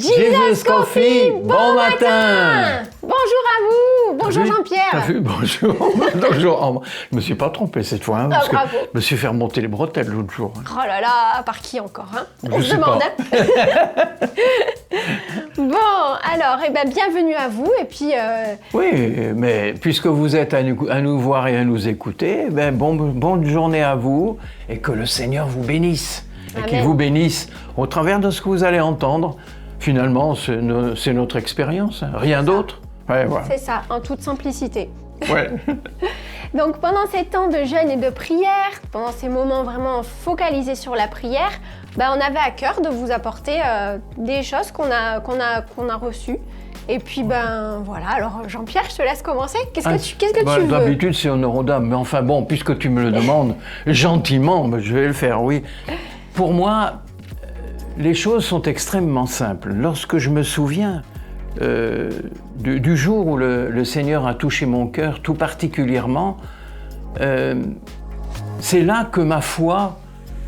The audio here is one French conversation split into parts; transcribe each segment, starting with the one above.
Jesus Coffee, bon matin. Bonjour à vous, bonjour Jean-Pierre. T'as vu, bonjour. Bonjour. Oh, je me suis pas trompé cette fois, parce que bravo. je me suis fait remonter les bretelles l'autre jour. Oh là là, par qui encore On Je se sais demande. pas. Bon, alors, bienvenue à vous, et puis... Oui, mais puisque vous êtes à nous voir et à nous écouter, bonne journée à vous, et que le Seigneur vous bénisse. Et qu'il vous bénisse au travers de ce que vous allez entendre. Finalement, c'est notre expérience, rien d'autre. Ouais, voilà. C'est ça, en toute simplicité. Ouais. Donc pendant ces temps de jeûne et de prière, pendant ces moments vraiment focalisés sur la prière, on avait à cœur de vous apporter des choses qu'on a reçues. Et puis voilà, alors Jean-Pierre, je te laisse commencer. Qu'est-ce que tu veux? D'habitude c'est honneur aux dames, mais enfin bon, puisque tu me le demandes gentiment, je vais le faire, oui. Pour moi, les choses sont extrêmement simples. Lorsque je me souviens du jour où le Seigneur a touché mon cœur tout particulièrement, c'est là que ma foi,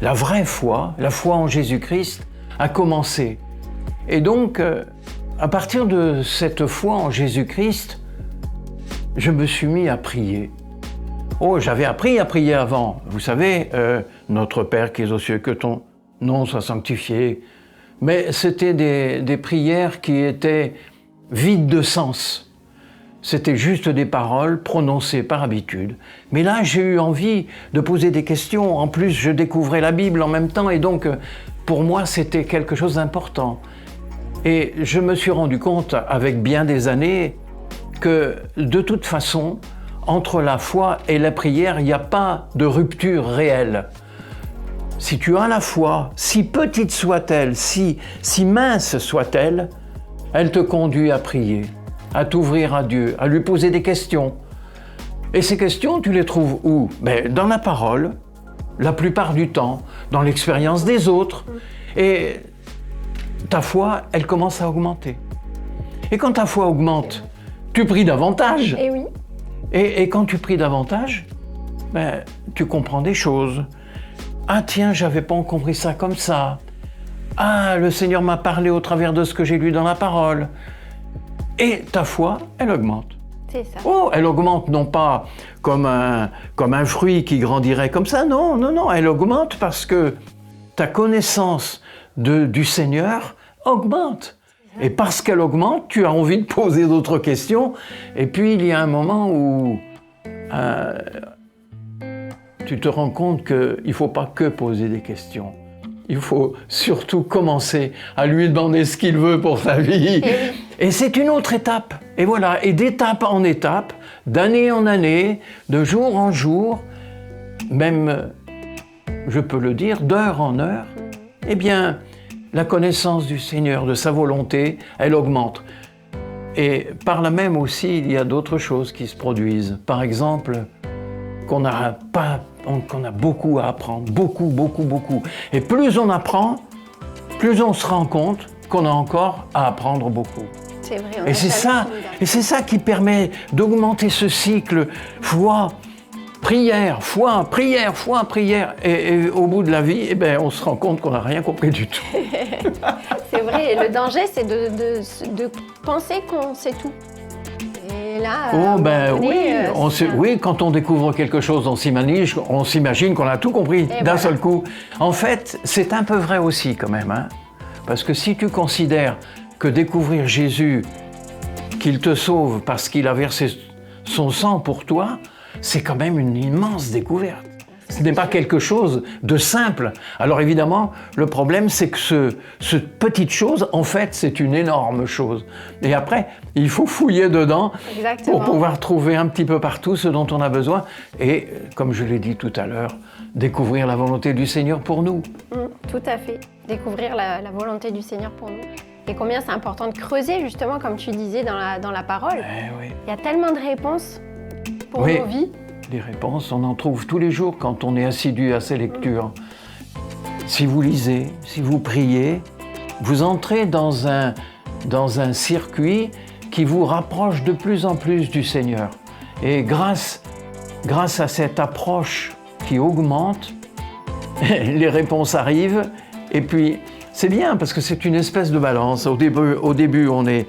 la vraie foi, la foi en Jésus-Christ, a commencé. Et donc, à partir de cette foi en Jésus-Christ, je me suis mis à prier. Oh, j'avais appris à prier avant. Vous savez, notre Père qui es aux cieux, que ton nom soit sanctifié. Mais c'était des prières qui étaient vides de sens. C'était juste des paroles prononcées par habitude. Mais là, j'ai eu envie de poser des questions. En plus, je découvrais la Bible en même temps. Et donc, pour moi, c'était quelque chose d'important. Et je me suis rendu compte, avec bien des années, que de toute façon, entre la foi et la prière, il n'y a pas de rupture réelle. Si tu as la foi, si petite soit-elle, si mince soit-elle, elle te conduit à prier, à t'ouvrir à Dieu, à lui poser des questions. Et ces questions, tu les trouves où? Dans la parole, la plupart du temps, dans l'expérience des autres. Et ta foi, elle commence à augmenter. Et quand ta foi augmente, tu pries davantage. Et oui. Et quand tu pries davantage, tu comprends des choses. Ah tiens, j'avais pas compris ça comme ça. Ah, le Seigneur m'a parlé au travers de ce que j'ai lu dans la parole. Et ta foi, elle augmente. C'est ça. Oh, elle augmente non pas comme un fruit qui grandirait comme ça, non, elle augmente parce que ta connaissance du Seigneur augmente. Et parce qu'elle augmente, tu as envie de poser d'autres questions. Et puis, il y a un moment où tu te rends compte qu'il ne faut pas que poser des questions. Il faut surtout commencer à lui demander ce qu'il veut pour sa vie. Et c'est une autre étape. Et voilà, et d'étape en étape, d'année en année, de jour en jour, même, je peux le dire, d'heure en heure, la connaissance du Seigneur, de sa volonté, elle augmente. Et par là même aussi, il y a d'autres choses qui se produisent. Par exemple, qu'on a beaucoup à apprendre, beaucoup. Et plus on apprend, plus on se rend compte qu'on a encore à apprendre beaucoup. C'est vrai. Et c'est ça qui permet d'augmenter ce cycle foi, prière. Et au bout de la vie, on se rend compte qu'on n'a rien compris du tout. C'est vrai, et le danger, c'est de penser qu'on sait tout. Et là, oui, quand on découvre quelque chose, on s'imagine qu'on a tout compris d'un seul coup. En fait, c'est un peu vrai aussi quand même, hein, parce que si tu considères que découvrir Jésus, qu'il te sauve parce qu'il a versé son sang pour toi, c'est quand même une immense découverte. Ce n'est pas quelque chose de simple. Alors évidemment, le problème, c'est que cette petite chose, en fait, c'est une énorme chose. Et après, il faut fouiller dedans pour pouvoir trouver un petit peu partout ce dont on a besoin. Et, comme je l'ai dit tout à l'heure, découvrir la volonté du Seigneur pour nous. Tout à fait. Découvrir la volonté du Seigneur pour nous. Et combien c'est important de creuser, justement, comme tu disais dans la parole. Oui. Il y a tellement de réponses pour nos vies. Les réponses, on en trouve tous les jours quand on est assidu à ces lectures. Si vous lisez, si vous priez, vous entrez dans un circuit qui vous rapproche de plus en plus du Seigneur. Et grâce à cette approche qui augmente, les réponses arrivent. Et puis, c'est bien parce que c'est une espèce de balance. Au début, on est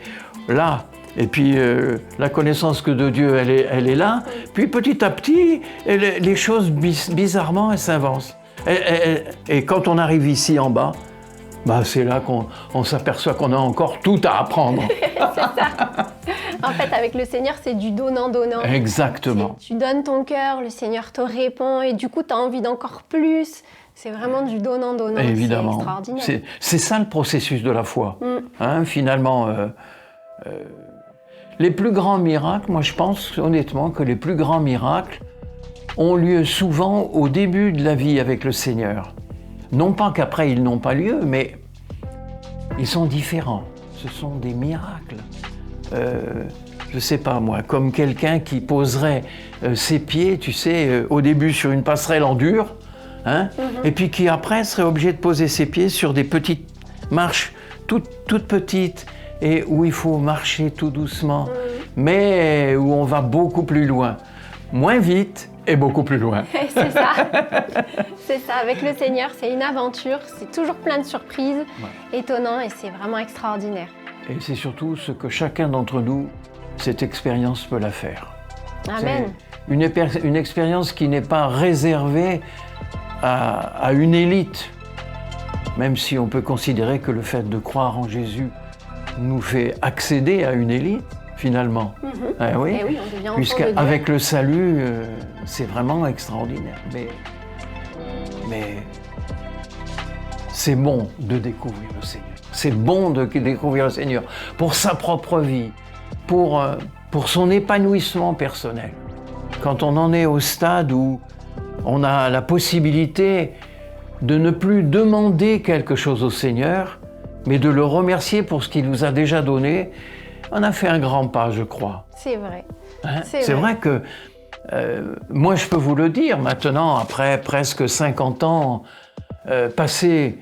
là. Et puis la connaissance que de Dieu, elle est là. Puis petit à petit, les choses bizarrement, elles s'avancent. Et quand on arrive ici en bas, bah, c'est là qu'on s'aperçoit qu'on a encore tout à apprendre. C'est ça. En fait, avec le Seigneur, c'est du donnant-donnant. Exactement. Tu donnes ton cœur, le Seigneur te répond et du coup, tu as envie d'encore plus. C'est vraiment du donnant-donnant. Évidemment. C'est extraordinaire. C'est ça le processus de la foi. Hein, finalement, les plus grands miracles, moi je pense honnêtement que les plus grands miracles ont lieu souvent au début de la vie avec le Seigneur. Non pas qu'après ils n'ont pas lieu, mais ils sont différents. Ce sont des miracles. Je sais pas moi, comme quelqu'un qui poserait ses pieds, tu sais, au début sur une passerelle en dur, hein, et puis qui après serait obligé de poser ses pieds sur des petites marches toutes petites et où il faut marcher tout doucement, mais où on va beaucoup plus loin, moins vite et beaucoup plus loin. C'est ça. C'est ça. Avec le Seigneur, c'est une aventure, c'est toujours plein de surprises, étonnant et c'est vraiment extraordinaire. Et c'est surtout ce que chacun d'entre nous, cette expérience peut la faire. Amen. C'est une expérience qui n'est pas réservée à une élite, même si on peut considérer que le fait de croire en Jésus nous fait accéder à une élite, finalement. Ah oui, Et oui, on devient enfant puisqu'avec le salut, c'est vraiment extraordinaire. Mais c'est bon de découvrir le Seigneur. C'est bon de découvrir le Seigneur pour sa propre vie, pour son épanouissement personnel. Quand on en est au stade où on a la possibilité de ne plus demander quelque chose au Seigneur, mais de le remercier pour ce qu'il nous a déjà donné, on a fait un grand pas, je crois. C'est vrai. Hein? C'est vrai que moi, je peux vous le dire maintenant, après presque 50 ans passés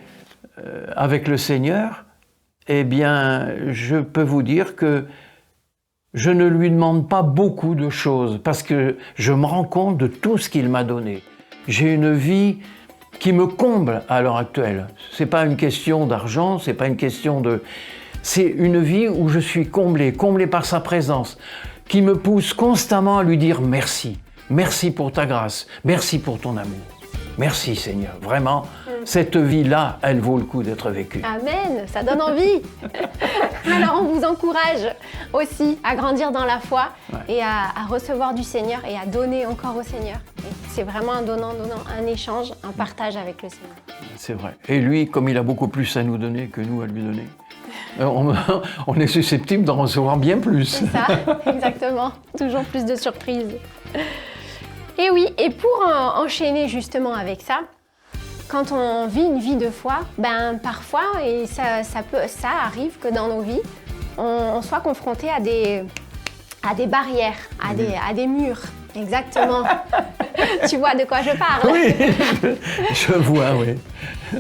avec le Seigneur, eh bien, je peux vous dire que je ne lui demande pas beaucoup de choses parce que je me rends compte de tout ce qu'il m'a donné. J'ai une vie qui me comble à l'heure actuelle. C'est pas une question d'argent, c'est pas une question de... C'est une vie où je suis comblé par sa présence, qui me pousse constamment à lui dire merci. Merci pour ta grâce, merci pour ton amour. Merci Seigneur, vraiment, cette vie-là, elle vaut le coup d'être vécue. Amen, ça donne envie. Alors on vous encourage aussi à grandir dans la foi et à recevoir du Seigneur et à donner encore au Seigneur. Et c'est vraiment un donnant-donnant, un échange, un partage avec le Seigneur. C'est vrai. Et lui, comme il a beaucoup plus à nous donner que nous à lui donner, on est susceptible d'en recevoir bien plus. C'est ça, exactement. Toujours plus de surprises. Et oui, et pour enchaîner justement avec ça, quand on vit une vie de foi, ben parfois, et ça arrive que dans nos vies, on soit confronté à des barrières, à des murs. Exactement. Tu vois de quoi je parle? Oui, je vois, oui.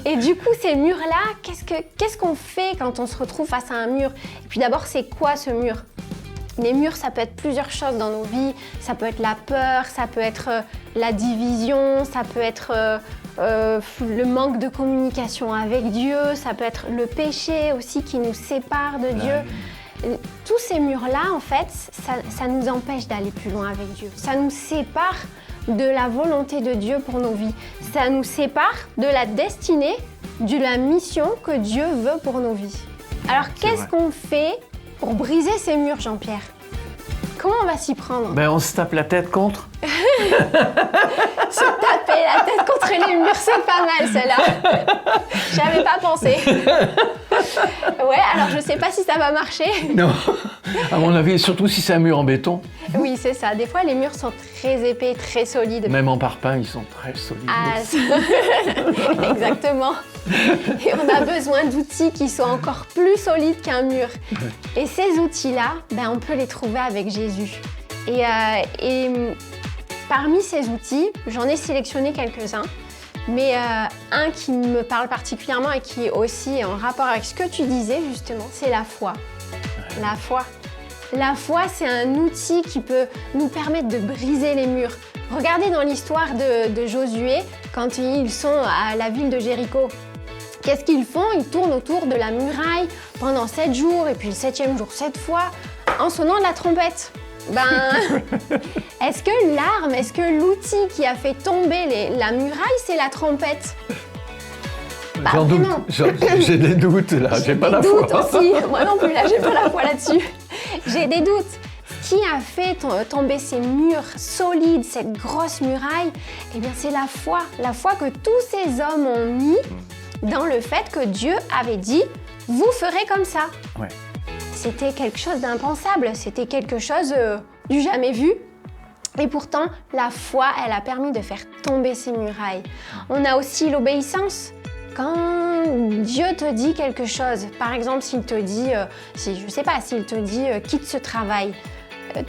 Et du coup, ces murs-là, qu'est-ce qu'on fait quand on se retrouve face à un mur? Et puis d'abord, c'est quoi ce mur? Les murs, ça peut être plusieurs choses dans nos vies. Ça peut être la peur, ça peut être la division, ça peut être le manque de communication avec Dieu, ça peut être le péché aussi qui nous sépare de Dieu. Tous ces murs-là, en fait, ça nous empêche d'aller plus loin avec Dieu. Ça nous sépare de la volonté de Dieu pour nos vies. Ça nous sépare de la destinée, de la mission que Dieu veut pour nos vies. Alors, qu'est-ce qu'on fait pour briser ces murs, Jean-Pierre? Comment on va s'y prendre? Ben, on se tape la tête contre. Se taper la tête contre les murs, c'est pas mal celle-là. J'avais pas pensé. Ouais, alors je sais pas si ça va marcher. Non, à mon avis, surtout si c'est un mur en béton. Oui, c'est ça. Des fois, les murs sont très épais, très solides. Même en parpaing, ils sont très solides. Ah, exactement. Et on a besoin d'outils qui sont encore plus solides qu'un mur. Et ces outils-là, ben, on peut les trouver avec Jésus. Et parmi ces outils, j'en ai sélectionné quelques-uns. Mais un qui me parle particulièrement et qui est aussi en rapport avec ce que tu disais justement, c'est la foi. La foi. La foi, c'est un outil qui peut nous permettre de briser les murs. Regardez dans l'histoire de Josué, quand ils sont à la ville de Jéricho. Qu'est-ce qu'ils font? Ils tournent autour de la muraille pendant 7 jours, et puis le 7e jour 7 fois, en sonnant de la trompette. Est-ce que l'arme, est-ce que l'outil qui a fait tomber la muraille, c'est la trompette? J'en doute, j'ai des doutes là, j'ai pas la foi. J'ai des doutes aussi, moi non plus là, j'ai pas la foi là-dessus. J'ai des doutes. Ce qui a fait tomber ces murs solides, cette grosse muraille, eh bien c'est la foi que tous ces hommes ont mis dans le fait que Dieu avait dit « vous ferez comme ça ». Ouais. C'était quelque chose d'impensable, c'était quelque chose du jamais vu. Et pourtant, la foi, elle a permis de faire tomber ces murailles. On a aussi l'obéissance. Quand Dieu te dit quelque chose, par exemple s'il te dit, s'il te dit quitte ce travail,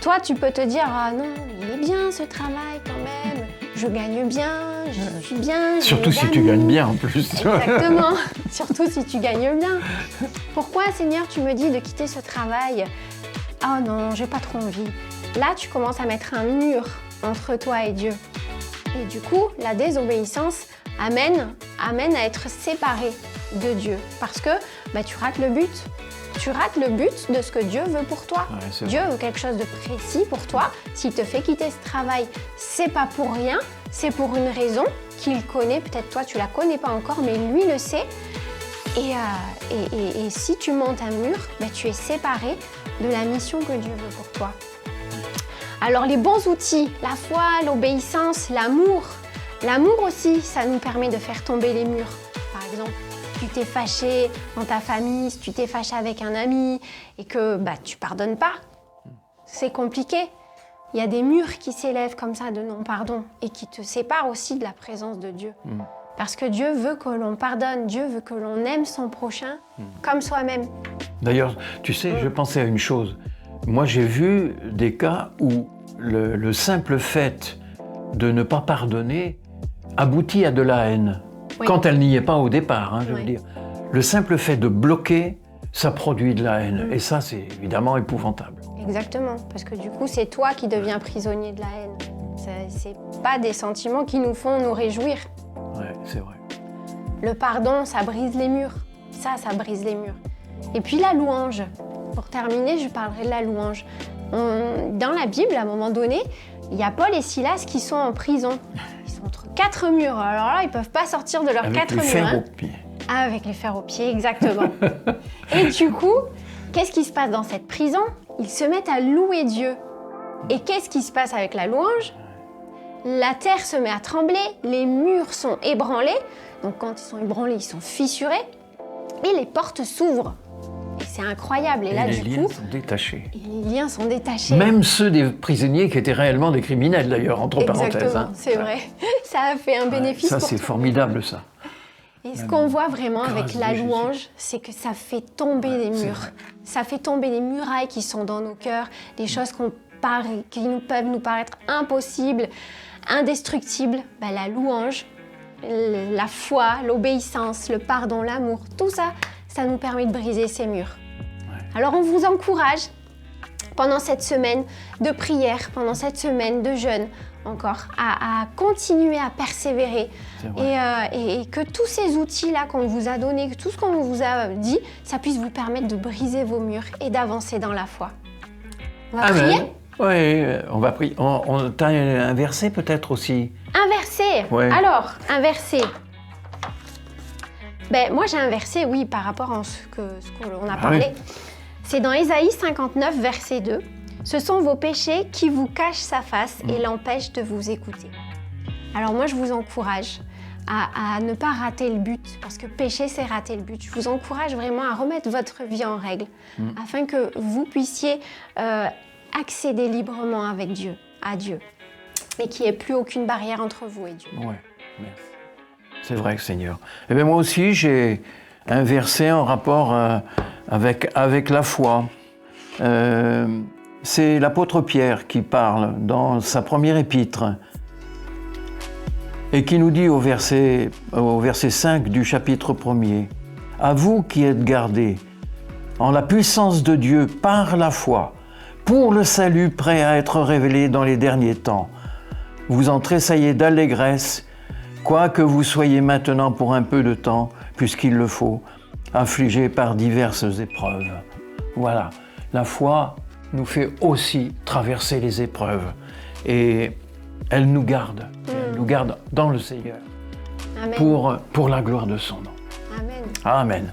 toi tu peux te dire ah non, il est bien ce travail quand même, je gagne bien, je suis bien. Surtout si tu gagnes bien en plus. Exactement, surtout si tu gagnes bien. Pourquoi Seigneur tu me dis de quitter ce travail? Ah non, j'ai pas trop envie. Là tu commences à mettre un mur entre toi et Dieu. Et du coup, la désobéissance amène à être séparé de Dieu. Parce que tu rates le but. Tu rates le but de ce que Dieu veut pour toi. Ouais, Dieu veut quelque chose de précis pour toi. S'il te fait quitter ce travail, c'est pas pour rien, c'est pour une raison qu'il connaît. Peut-être toi, tu la connais pas encore, mais lui le sait. Et si tu montes un mur, tu es séparé de la mission que Dieu veut pour toi. Alors les bons outils, la foi, l'obéissance, l'amour. L'amour aussi, ça nous permet de faire tomber les murs. Par exemple, tu t'es fâché dans ta famille, si tu t'es fâché avec un ami et que tu pardonnes pas, c'est compliqué. Il y a des murs qui s'élèvent comme ça de non-pardon et qui te séparent aussi de la présence de Dieu. Parce que Dieu veut que l'on pardonne, Dieu veut que l'on aime son prochain comme soi-même. D'ailleurs, tu sais, je pensais à une chose. Moi, j'ai vu des cas où le simple fait de ne pas pardonner aboutit à de la haine. Oui. Quand elle n'y est pas au départ, je veux dire. Le simple fait de bloquer, ça produit de la haine. Et ça, c'est évidemment épouvantable. Exactement, parce que du coup, c'est toi qui deviens prisonnier de la haine. C'est pas des sentiments qui nous font nous réjouir. Ouais, c'est vrai. Le pardon, ça brise les murs. Ça brise les murs. Et puis la louange. Pour terminer, je parlerai de la louange. Dans la Bible, à un moment donné, il y a Paul et Silas qui sont en prison. Ils sont entre 4 murs. Alors là, ils ne peuvent pas sortir de leurs 4 murs. Avec les fers aux pieds. Avec les fers aux pieds, exactement. Et du coup, qu'est-ce qui se passe dans cette prison? Ils se mettent à louer Dieu. Et qu'est-ce qui se passe avec la louange? La terre se met à trembler, les murs sont ébranlés. Donc quand ils sont ébranlés, ils sont fissurés. Et les portes s'ouvrent. Et c'est incroyable. Et là, les liens sont détachés. Et les liens sont détachés. Même ceux des prisonniers qui étaient réellement des criminels, d'ailleurs, entre parenthèses. Exactement, c'est vrai. Ça a fait un bénéfice ça, pour c'est formidable, ça. Et ce qu'on voit vraiment avec la louange, c'est que ça fait tomber les murs. Ça fait tomber les murailles qui sont dans nos cœurs, des choses qui peuvent nous paraître impossibles, indestructibles. La louange, la foi, l'obéissance, le pardon, l'amour, tout ça, ça nous permet de briser ces murs. Alors on vous encourage pendant cette semaine de prière, pendant cette semaine de jeûne encore, à continuer à persévérer et que tous ces outils-là qu'on vous a donnés, que tout ce qu'on vous a dit, ça puisse vous permettre de briser vos murs et d'avancer dans la foi. On va prier? Oui, on va prier. T'as un verset peut-être aussi? Un verset? Ouais. Alors, un verset. Moi j'ai un verset, oui, par rapport à ce qu'on a parlé. C'est dans Ésaïe 59, verset 2. Ce sont vos péchés qui vous cachent sa face et l'empêchent de vous écouter. Alors moi, je vous encourage à ne pas rater le but, parce que pécher, c'est rater le but. Je vous encourage vraiment à remettre votre vie en règle, afin que vous puissiez accéder librement avec Dieu, à Dieu, et qu'il n'y ait plus aucune barrière entre vous et Dieu. Oui, merci. C'est vrai, Seigneur. Eh bien, moi aussi, j'ai un verset en rapport avec la foi. C'est l'apôtre Pierre qui parle dans sa première épître et qui nous dit au verset 5 du chapitre 1er, « À vous qui êtes gardés en la puissance de Dieu par la foi, pour le salut prêt à être révélé dans les derniers temps, vous en tressaillez d'allégresse, Quoi que vous soyez maintenant pour un peu de temps, puisqu'il le faut, affligés par diverses épreuves. Voilà, la foi nous fait aussi traverser les épreuves et elle nous garde dans le Seigneur. Amen. Pour la gloire de son nom. Amen. Amen.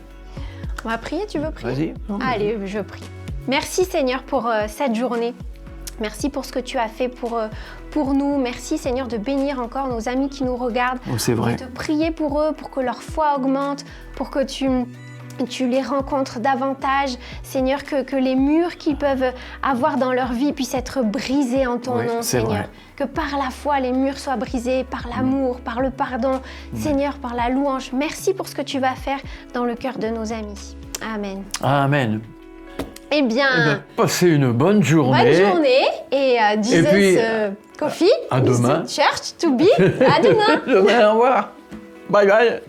On va prier, tu veux prier? Vas-y. Allez, je prie. Merci Seigneur pour cette journée. Merci pour ce que tu as fait pour nous. Merci Seigneur de bénir encore nos amis qui nous regardent. Oh, c'est vrai. De prier pour eux, pour que leur foi augmente, pour que tu les rencontres davantage. Seigneur, que les murs qu'ils peuvent avoir dans leur vie puissent être brisés en ton nom, Seigneur. Vrai. Que par la foi, les murs soient brisés, par l'amour, par le pardon, Seigneur, par la louange. Merci pour ce que tu vas faire dans le cœur de nos amis. Amen. Amen. Eh bien, passez une bonne journée. Bonne journée et Jesus Coffee. À demain. Church to be. À demain. Demain, au revoir. Bye bye.